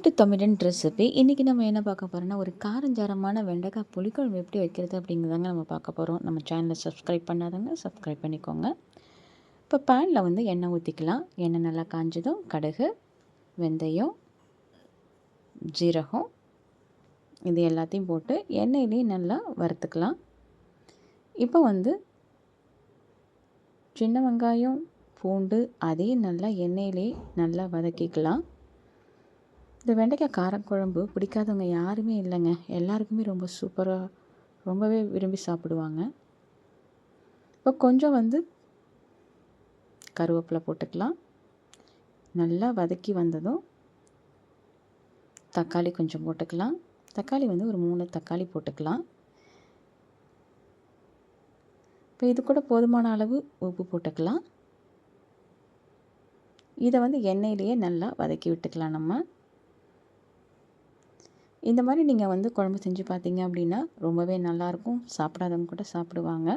To தமிழன் recipe. இன்றைக்கி நம்ம என்ன பார்க்க போகிறோம்னா, ஒரு காரஞ்சாரமான வெண்டைக்காய் புளிக்குழம்பு எப்படி வைக்கிறது அப்படிங்கிறதாங்க நம்ம பார்க்க போகிறோம். நம்ம சேனலை சப்ஸ்கிரைப் பண்ணாதவங்க சப்ஸ்கிரைப் பண்ணிக்கோங்க. இப்போ பேனில் வந்து எண்ணெய் ஊற்றிக்கலாம். எண்ணெய் நல்லா காஞ்சதும் கடுகு, வெந்தயம், ஜீரகம் இது எல்லாத்தையும் போட்டு எண்ணெயிலையும் நல்லா வறுத்துக்கலாம். இப்போ வந்து சின்ன வெங்காயம், பூண்டு அதையும் நல்லா எண்ணெயிலே நல்லா வதக்கிக்கலாம். இந்த வெண்டைக்காய் காரக்குழம்பு பிடிக்காதவங்க யாருமே இல்லைங்க. எல்லாருக்குமே ரொம்ப சூப்பராக ரொம்பவே விரும்பி சாப்பிடுவாங்க. இப்போ கொஞ்சம் வந்து கருவேப்பிலை போட்டுக்கலாம். நல்லா வதக்கி வந்ததும் தக்காளி கொஞ்சம் போட்டுக்கலாம். தக்காளி வந்து ஒரு 3 தக்காளி போட்டுக்கலாம். இப்போ இது கூட போதுமான அளவு உப்பு போட்டுக்கலாம். இதை வந்து எண்ணெயிலேயே நல்லா வதக்கி விட்டுக்கலாம். நம்ம இந்த மாதிரி நீங்கள் வந்து குழம்பு செஞ்சு பார்த்தீங்க அப்படின்னா ரொம்பவே நல்லாயிருக்கும். சாப்பிடாதவங்க கூட சாப்பிடுவாங்க.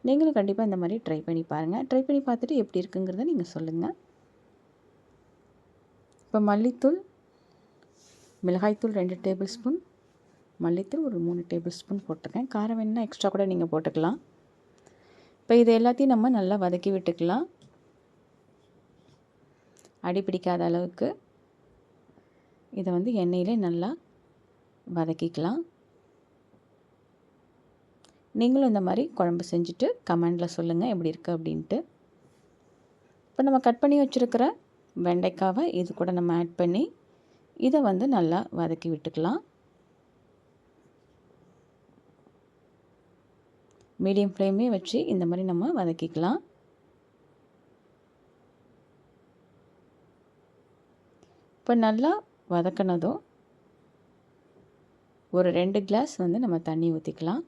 நீங்களும் கண்டிப்பாக இந்த மாதிரி ட்ரை பண்ணி பாருங்கள். ட்ரை பண்ணி பார்த்துட்டு எப்படி இருக்குங்கிறத நீங்கள் சொல்லுங்கள். இப்போ மல்லித்தூள், மிளகாய்த்தூள் 2 டேபிள் ஸ்பூன், மல்லித்தூள் ஒரு 3 டேபிள் ஸ்பூன் போட்டிருக்கேன். காரம் வேணுன்னா எக்ஸ்ட்ரா கூட நீங்கள் போட்டுக்கலாம். இப்போ இது எல்லாத்தையும் நம்ம நல்லா வதக்கி விட்டுக்கலாம். அடி பிடிக்காத அளவுக்கு இதை வந்து எண்ணெயிலே நல்லா வதக்கிக்கலாம். நீங்களும் இந்த மாதிரி குழம்பு செஞ்சுட்டு கமெண்டில் சொல்லுங்கள் எப்படி இருக்குது அப்படின்ட்டு. இப்போ நம்ம கட் பண்ணி வச்சுருக்கிற வெண்டைக்காவை இது கூட நம்ம ஆட் பண்ணி இதை வந்து நல்லா வதக்கி விட்டுக்கலாம். மீடியம் ஃப்ளேமே வச்சு இந்த மாதிரி நம்ம வதக்கிக்கலாம். இப்போ நல்லா வதக்கினதும் ஒரு 2 கிளாஸ் வந்து நம்ம தண்ணி ஊற்றிக்கலாம்.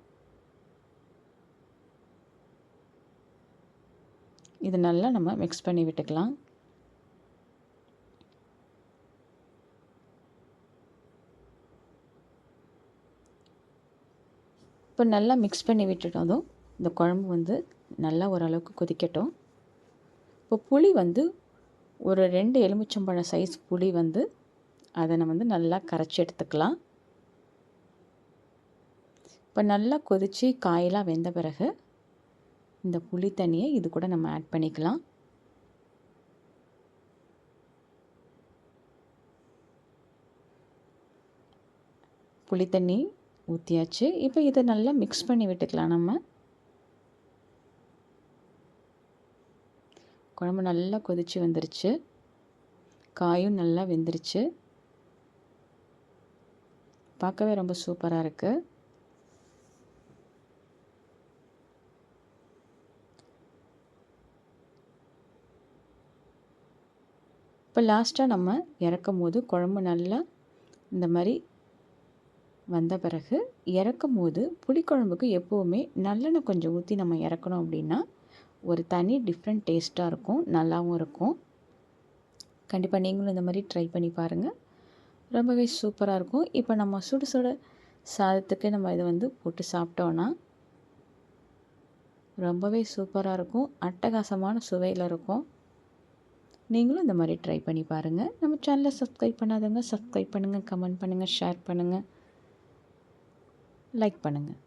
இது நல்லா நம்ம மிக்ஸ் பண்ணி விட்டுக்கலாம். இப்போ நல்லா மிக்ஸ் பண்ணி விட்டுட்டதும் இந்த குழம்பு வந்து நல்லா ஓரளவுக்கு கொதிக்கட்டும். இப்போ புளி வந்து ஒரு 2 எலுமிச்சம்பழம் சைஸ் புளி வந்து அதை நம்ம வந்து நல்லா கரைச்சி எடுத்துக்கலாம். இப்போ நல்லா கொதித்து காயெல்லாம் வெந்த பிறகு இந்த புளி தண்ணியை இது கூட நம்ம ஆட் பண்ணிக்கலாம். புளி தண்ணி ஊற்றியாச்சு. இப்போ இதை நல்லா மிக்ஸ் பண்ணி விட்டுக்கலாம். நம்ம குழம்பு நல்லா கொதித்து வந்துருச்சு. காயும் நல்லா வெந்துருச்சு. பார்க்கவே ரொம்ப சூப்பராக இருக்குது. இப்போ லாஸ்ட்டாக நம்ம இறக்கும் போது குழம்பு நல்லா இந்த மாதிரி வந்த பிறகு இறக்கும் போது புளிக்குழம்புக்கு எப்போவுமே நல்லெண்ணெய் கொஞ்சம் ஊற்றி நம்ம இறக்கணும் அப்படின்னா ஒரு தனி டிஃப்ரெண்ட் டேஸ்ட்டாக இருக்கும், நல்லாவும் இருக்கும். கண்டிப்பாக நீங்களும் இந்த மாதிரி ட்ரை பண்ணி பாருங்கள். ரொம்பவே சூப்பராக இருக்கும். இப்போ நம்ம சுட சுட சாதத்துக்கு நம்ம இதை வந்து போட்டு சாப்பிட்டோன்னா ரொம்பவே சூப்பராக இருக்கும். அட்டகாசமான சுவையில் இருக்கும். நீங்களும் இந்த மாதிரி ட்ரை பண்ணி பாருங்கள். நம்ம சேனலை சப்ஸ்கிரைப் பண்ணாதவங்க சப்ஸ்கிரைப் பண்ணுங்கள், கமெண்ட் பண்ணுங்கள், ஷேர் பண்ணுங்கள், லைக் பண்ணுங்கள்.